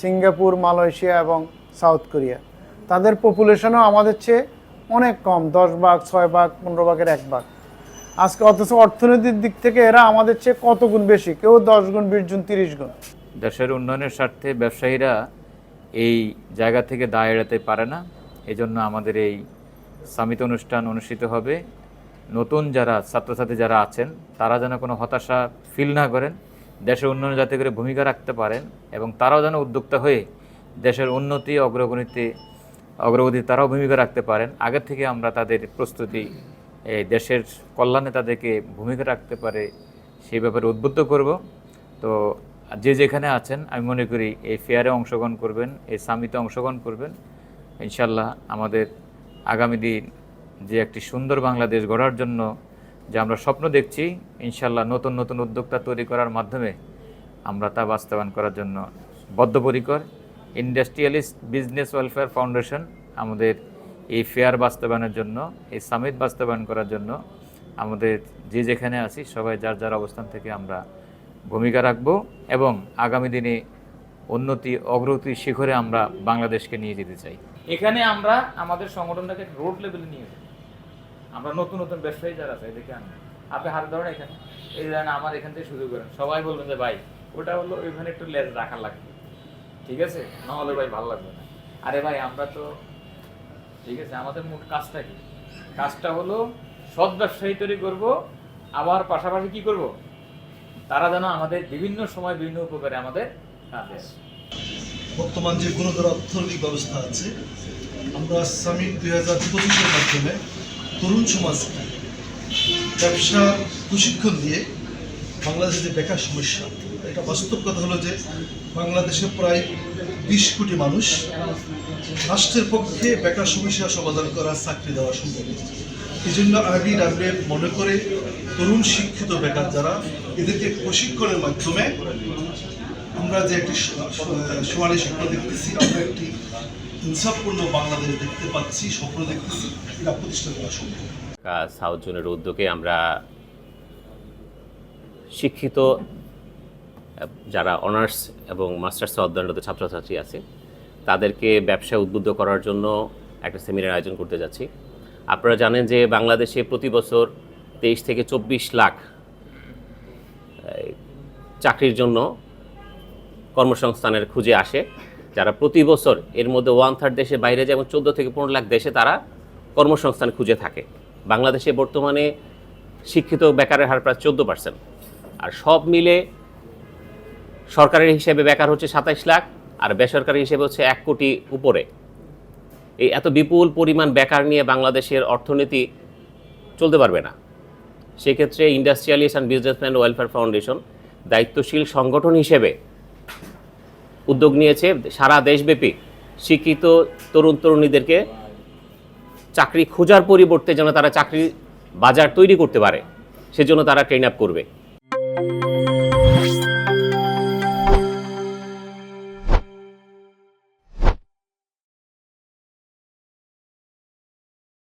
Singapore, Malaysia এবং south Korea. তাদের পপুলেশনও আমাদের চেয়ে অনেক কম, 10 ভাগ, 6 ভাগ, 15 ভাগের 1 ভাগ। আজকে অথচ অর্থনীতির দিক থেকে এরা আমাদের চেয়ে কত গুণ বেশি, কেউ 10 গুণ, 20 গুণ, 30 গুণ। দেশের উন্নয়নের স্বার্থে ব্যবসায়ীরা এই জায়গা থেকে দায় এড়াতে পারে না। এজন্য আমাদের এই সামিট অনুষ্ঠান অনুষ্ঠিত হবে। নতুন যারা ছাত্রছাত্রী যারা আছেন তারা যেন কোনো হতাশা ফিল না করেন, দেশের উন্নয়নে যাতে করে ভূমিকা রাখতে পারেন এবং তারাও যেন উদ্যোক্তা হয়ে দেশের উন্নতি অগ্রগতি তারাও ভূমিকা রাখতে পারেন। আগের থেকে আমরা তাদের প্রস্তুতি, এই দেশের কল্যাণে তাদেরকে ভূমিকা রাখতে পারে সেই ব্যাপারে উদ্বুদ্ধ করব। তো যে যেখানে আছেন আমি মনে করি এই ফেয়ারে অংশগ্রহণ করবেন, এই সামিটে অংশগ্রহণ করবেন। ইনশাল্লাহ আমাদের আগামী দিন যে একটি সুন্দর বাংলাদেশ গড়ার জন্য যে আমরা স্বপ্ন দেখছি, ইনশাল্লাহ নতুন নতুন উদ্যোক্তা তৈরি করার মাধ্যমে আমরা তা বাস্তবায়ন করার জন্য বদ্ধপরিকর। ইন্ডাস্ট্রিয়ালিস্ট বিজনেস ওয়েলফেয়ার ফাউন্ডেশন আমাদের এই ফেয়ার বাস্তবায়নের জন্য, এই সামিট বাস্তবায়ন করার জন্য আমাদের যে যেখানে আছি সবাই যার যার অবস্থান থেকে আমরা ভূমিকা রাখব এবং আগামী দিনে উন্নতি অগ্রগতির শিখরে আমরা বাংলাদেশকে নিয়ে যেতে চাই। এখানে আমরা আমাদের সংগঠনটাকে রোড লেভেলে নিয়ে যাই। আমরা নতুন নতুন ব্যবসায়ী যারা আছে এদেরকে আনবো। আপনি হাত ধরেন এখানে, এই ধরেন আমার এখান থেকে শুরু করেন, সবাই বলবেন যে ভাই ওটা হলো ওইখানে একটু লেজ রাখা লাগবে, ঠিক আছে, নাহলে ভাই ভালো লাগবে না। আরে ভাই আমরা তো ঠিক আছে, আমাদের মূল কাজটা কি? কাজটা হলো সৎ ব্যবসায়ী তৈরি করবো, আবার পাশাপাশি কি করব, তারা যেন আমাদের বিভিন্ন সময় বিভিন্ন উপকারে আমাদের কাজে আসে। বর্তমান যে গুণধর অর্থনৈতিক ব্যবস্থা আছে, আমরা সামিট 2025-এর মাধ্যমে তরুণ সমাজকে ব্যবসার প্রশিক্ষণ দিয়ে বাংলাদেশের যে বেকার সমস্যা, এটা বাস্তব কথা হলো যে বাংলাদেশে প্রায় 20 কোটি মানুষ, রাষ্ট্রের পক্ষে বেকার সমস্যা সমাধান করা, চাকরি দেওয়া সম্ভব। এই জন্য আরবিডব্লিউ মনে করে তরুণ শিক্ষিত বেকার যারা, এদেরকে প্রশিক্ষণের মাধ্যমে আমরা যে একটি সমানে স্বপ্ন দেখতেছি, আমরা একটি ইনসাফপূর্ণ বাংলাদেশ দেখতে পাচ্ছি, স্বপ্ন দেখতেছি, এটা প্রতিষ্ঠা করা সম্ভব। সাউথ জোনের উদ্যোগে আমরা শিক্ষিত যারা অনার্স এবং মাস্টার্সে অধ্যয়নরত ছাত্রছাত্রী আছে তাদেরকে ব্যবসায় উদ্বুদ্ধ করার জন্য একটা সেমিনার আয়োজন করতে যাচ্ছি। আপনারা জানেন যে বাংলাদেশে প্রতি বছর 23 থেকে 24 লাখ চাকরির জন্য কর্মসংস্থানের খুঁজে আসে, যারা প্রতি বছর এর মধ্যে 1/3 দেশে বাইরে যায় এবং 14 থেকে 15 লাখ দেশে তারা কর্মসংস্থান খুঁজে থাকে। বাংলাদেশে বর্তমানে শিক্ষিত বেকারের হার প্রায় 14%, আর সব মিলে সরকারের হিসেবে বেকার হচ্ছে 27 লাখ আর বেসরকারি হিসেবে হচ্ছে 1 কোটি উপরে। এই এত বিপুল পরিমাণ বেকার নিয়ে বাংলাদেশের অর্থনীতি চলতে পারবে না। সেক্ষেত্রে industrialist and businessman welfare foundation দায়িত্বশীল সংগঠন হিসেবে উদ্যোগ নিয়েছে সারা দেশব্যাপী শিক্ষিত তরুণ তরুণীদেরকে চাকরি খোঁজার পরিবর্তে যেন তারা চাকরি বাজার তৈরি করতে পারে, সেজন্য তারা ট্রেন আপ করবে।